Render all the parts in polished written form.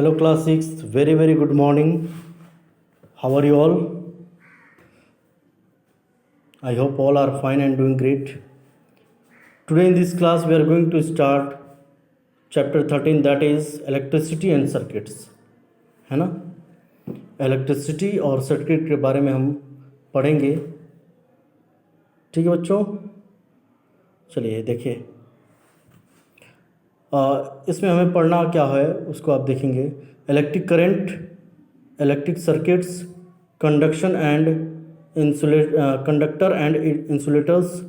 Hello, class 6. Very, very good morning. How are you all? I hope all are fine and doing great. Today in this class, we are going to start chapter 13, that is electricity and circuits. है ना? Electricity और circuit के बारे में हम पढ़ेंगे. ठीक है बच्चों, चलिए देखिए. इसमें हमें पढ़ना क्या है उसको आप देखेंगे. Electric current, electric circuits, conduction and conductor and insulators.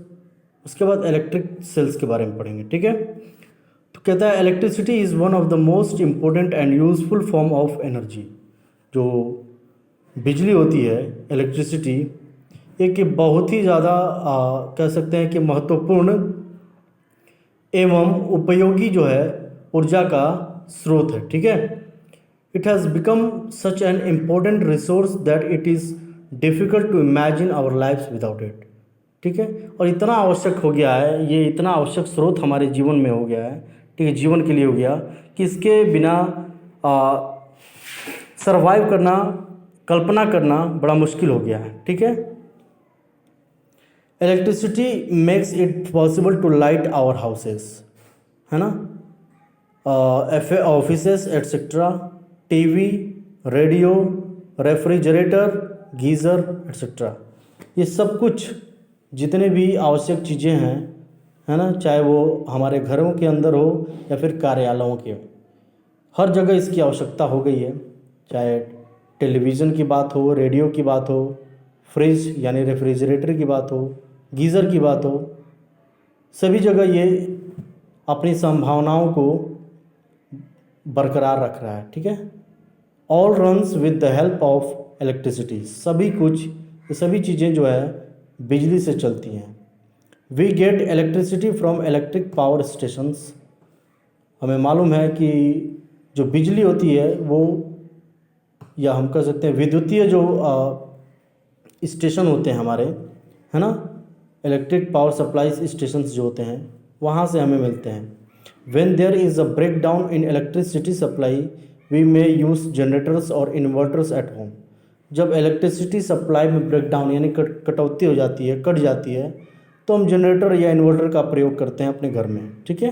उसके बाद इलेक्ट्रिक सेल्स के बारे में पढ़ेंगे. ठीक है. तो कहता है electricity is one of the most important and useful form of energy. जो बिजली होती है, इलेक्ट्रिसिटी, एक बहुत ही ज़्यादा कह सकते हैं कि महत्वपूर्ण एवं उपयोगी जो है ऊर्जा का स्रोत है. ठीक है. It has become such an important resource that it is difficult to imagine our lifes without it. ठीक है. और इतना आवश्यक हो गया है, ये इतना आवश्यक स्रोत हमारे जीवन में हो गया है. ठीक है, जीवन के लिए हो गया कि इसके बिना सर्वाइव करना, कल्पना करना बड़ा मुश्किल हो गया है. ठीक है. Electricity makes it possible to light our houses, है ना, offices etcetera, TV, radio, refrigerator, geyser etcetera. ये सब कुछ जितने भी आवश्यक चीज़ें हैं, है ना, चाहे वो हमारे घरों के अंदर हो या फिर कार्यालयों के, हर जगह इसकी आवश्यकता हो गई है. चाहे टेलीविज़न की बात हो, रेडियो की बात हो, फ्रिज यानी रेफ्रिजरेटर की बात हो, गीज़र की बात हो, सभी जगह ये अपनी संभावनाओं को बरकरार रख रहा है. ठीक है. All runs with the help of electricity. सभी कुछ, ये सभी चीज़ें जो है बिजली से चलती हैं. We get electricity from electric power stations. हमें मालूम है कि जो बिजली होती है वो, या हम कह सकते हैं विद्युतीय जो स्टेशन होते हैं हमारे, है ना, इलेक्ट्रिक पावर सप्लाई स्टेशंस जो होते हैं, वहाँ से हमें मिलते हैं. When there is a break down in electricity supply we may use generators और इन्वर्टर्स एट होम. जब इलेक्ट्रिसिटी सप्लाई में ब्रेक डाउन यानी कटौती हो जाती है, कट जाती है, तो हम जनरेटर या इन्वर्टर का प्रयोग करते हैं अपने घर में. ठीक है.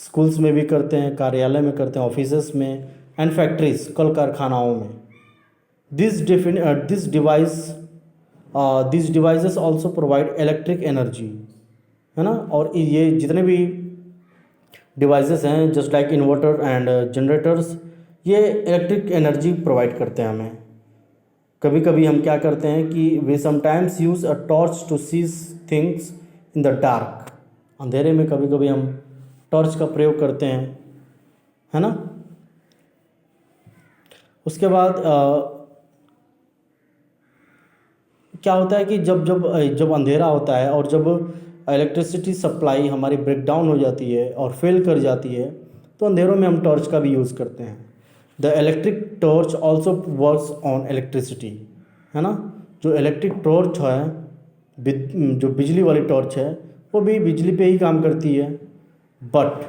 स्कूल्स में भी करते हैं, कार्यालय में करते हैं, ऑफिसेस में एंड फैक्ट्रीज, कल कारखानाओं में. This devices also provide electric energy, है ना. और ये जितने भी डिवाइसेस हैं, just like inverter and generators, ये इलेक्ट्रिक एनर्जी प्रोवाइड करते हैं हमें. कभी कभी हम क्या करते हैं कि we sometimes use a torch to see things in the dark. अंधेरे में कभी कभी हम टॉर्च का प्रयोग करते हैं, है ना. उसके बाद क्या होता है कि जब अंधेरा होता है और जब इलेक्ट्रिसिटी सप्लाई हमारी ब्रेक डाउन हो जाती है और फेल कर जाती है, तो अंधेरों में हम टॉर्च का भी यूज़ करते हैं. The electric torch also works on electricity, है ना. जो इलेक्ट्रिक टॉर्च है, जो बिजली वाली टॉर्च है, वो भी बिजली पे ही काम करती है. बट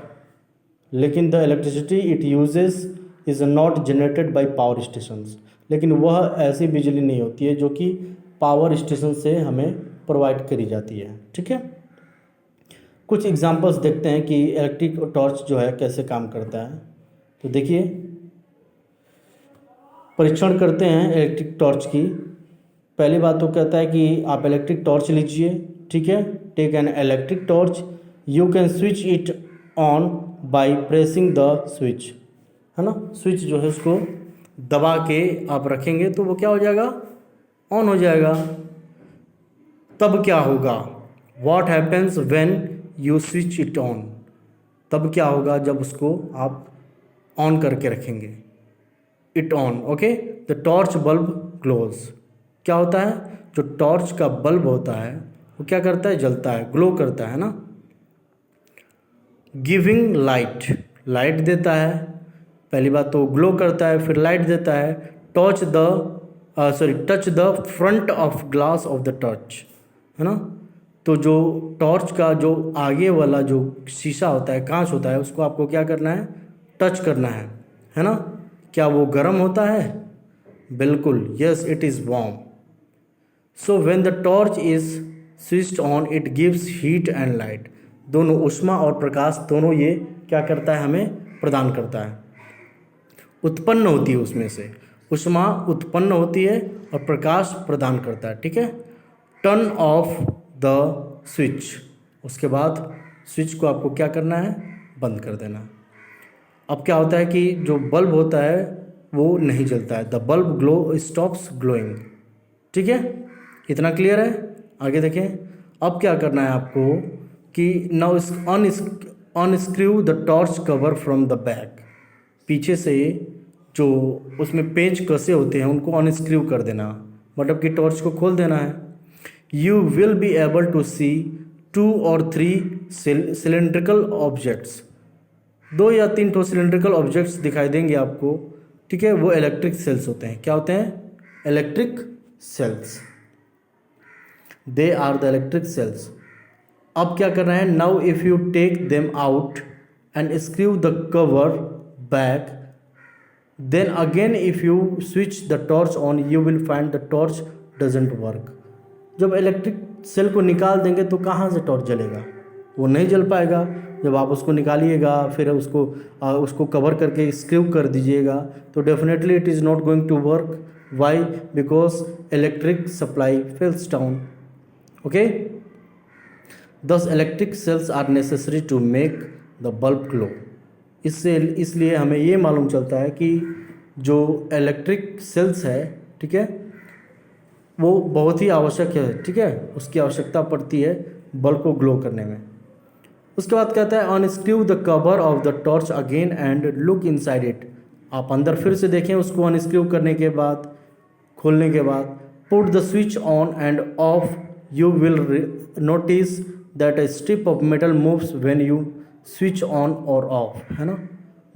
लेकिन the electricity it uses is not generated by power stations. लेकिन वह ऐसी बिजली नहीं होती है जो कि पावर स्टेशन से हमें प्रोवाइड करी जाती है. ठीक है. कुछ एग्जांपल्स देखते हैं कि इलेक्ट्रिक टॉर्च जो है कैसे काम करता है. तो देखिए, परीक्षण करते हैं इलेक्ट्रिक टॉर्च की. पहली बात तो कहता है कि आप इलेक्ट्रिक टॉर्च लीजिए. ठीक है. Take an electric torch, you can switch it on by pressing the switch, है ना. स्विच जो है उसको दबा के आप रखेंगे तो वो क्या हो जाएगा, ऑन हो जाएगा. तब क्या होगा, what happens when you switch it on. तब क्या होगा जब उसको आप ऑन करके रखेंगे, it on. Okay. The torch bulb glows. क्या होता है, जो टॉर्च का बल्ब होता है वो क्या करता है, जलता है, ग्लो करता है ना. गिविंग लाइट, लाइट देता है. पहली बात तो ग्लो करता है, फिर लाइट देता है. Touch the front of glass of the torch, है ना. तो जो टॉर्च का जो आगे वाला जो शीशा होता है, कांच होता है, उसको आपको क्या करना है, टच करना है है ना? क्या वो गर्म होता है? बिल्कुल, yes it is warm. So when the torch is switched on it gives heat and light. दोनों ऊष्मा और प्रकाश दोनों ये क्या करता है, हमें प्रदान करता है, उत्पन्न होती है उसमें से। ऊष्मा उत्पन्न होती है और प्रकाश प्रदान करता है, ठीक है। टर्न ऑफ द स्विच, उसके बाद स्विच को आपको क्या करना है, बंद कर देना। अब क्या होता है कि जो बल्ब होता है वो नहीं जलता है, the bulb glow stops glowing, ठीक है। इतना क्लियर है? आगे देखें। अब क्या करना है आपको कि now unscrew the torch cover from the back. पीछे से जो उसमें पेंच कसे होते हैं उनको अनस्क्रू कर देना, मतलब कि टॉर्च को खोल देना है। You will be able to see 2 or 3 cylindrical objects. 2 या 3 तो सिलेंड्रिकल ऑब्जेक्ट्स दिखाई देंगे आपको, ठीक है। वो इलेक्ट्रिक सेल्स होते हैं। क्या होते हैं? Electric cells. They are the electric cells. अब क्या करना है, now if you take them out and screw the cover back, then again if you switch the torch on you will find the torch doesn't work. जब electric cell को निकाल देंगे तो कहाँ से टॉर्च जलेगा? वो नहीं जल पाएगा। जब आप उसको निकालिएगा फिर उसको कवर करके स्क्रू कर दीजिएगा तो definitely it is not going to work. Why? Because electric supply fails down. Okay, दस electric cells are necessary to make the bulb glow. इसलिए हमें ये मालूम चलता है कि जो इलेक्ट्रिक सेल्स है, ठीक है, वो बहुत ही आवश्यक है, ठीक है। उसकी आवश्यकता पड़ती है बल्ब को ग्लो करने में। उसके बाद कहता है unscrew the cover of the torch again and look inside it. आप अंदर फिर से देखें उसको अनस्क्रू करने के बाद, खोलने के बाद। Put the switch on end of, you will notice that a strip of metal moves when you switch on और ऑफ, है ना।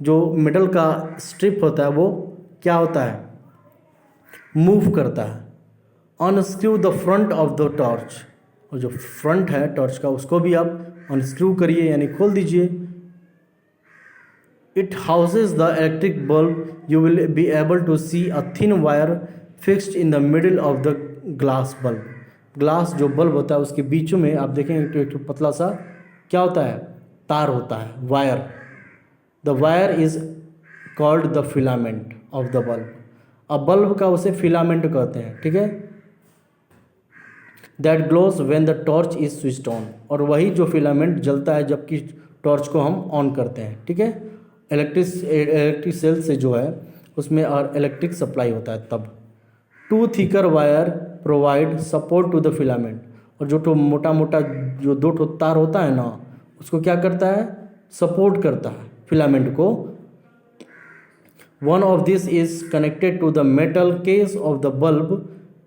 जो मेटल का स्ट्रिप होता है वो क्या होता है, मूव करता है। Unscrew the front of the torch, और जो फ्रंट है टॉर्च का उसको भी आप अनस्क्रू करिए यानी खोल दीजिए। It houses the electric bulb, you will be able to see a thin wire fixed in the middle of the glass bulb. Glass जो बल्ब होता है उसके बीचों में आप देखेंगे तो एक पतला सा क्या होता है, तार होता है, wire. The wire is called the filament of the bulb. अब बल्ब का उसे फिलामेंट कहते हैं, ठीक है। That glows when the torch is switched on, और वही जो फिलामेंट जलता है जबकि टॉर्च को हम ऑन करते हैं, ठीक है। इलेक्ट्रिक सेल से जो है उसमें और इलेक्ट्रिक सप्लाई होता है तब। Two thicker wire provide support to the filament, और जो तो मोटा मोटा जो 2 तार होता है ना उसको क्या करता है, सपोर्ट करता है फिलामेंट को। One of this is connected to the metal case of the bulb.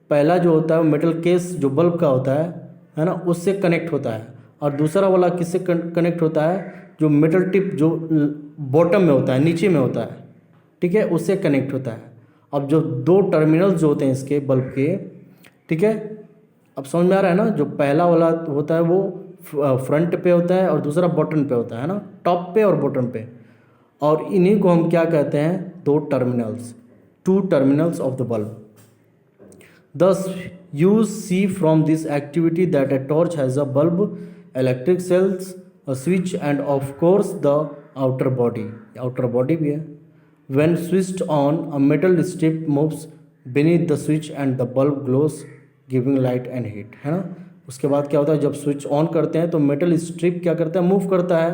पहला जो होता है मेटल केस जो बल्ब का होता है ना, उससे कनेक्ट होता है। और दूसरा वाला किससे कनेक्ट होता है, जो मेटल टिप जो बॉटम में होता है, नीचे में होता है, ठीक है, उससे कनेक्ट होता है। अब जो 2 टर्मिनल्स जो होते हैं इसके बल्ब के, ठीक है, अब समझ में आ रहा है ना। जो पहला वाला होता है वो फ्रंट पे होता है और दूसरा बॉटम पे होता है ना, टॉप पे और बॉटम पे। और इन्हीं को हम क्या कहते हैं, 2 terminals, 2 terminals of the bulb. Thus, you see from this activity that a torch has a bulb, electric cells, a switch, and of course the outer body. Outer body भी है. When switched on, a metal strip moves beneath the switch and the bulb glows, giving light and heat. है ना. उसके बाद क्या होता है, जब स्विच ऑन करते हैं तो मेटल स्ट्रिप क्या करता है, मूव करता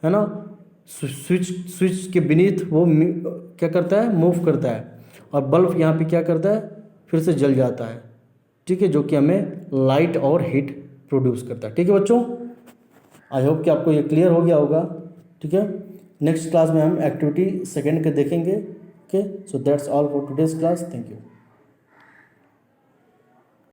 है ना। स्विच के बीनीथ वो क्या करता है, मूव करता है, और बल्ब यहाँ पे क्या करता है, फिर से जल जाता है, ठीक है, जो कि हमें लाइट और हीट प्रोड्यूस करता है। ठीक है बच्चों, आई होप कि आपको ये क्लियर हो गया होगा, ठीक है। नेक्स्ट क्लास में हम एक्टिविटी 2 के देखेंगे। Okay, so that's all for today's class. Thank you.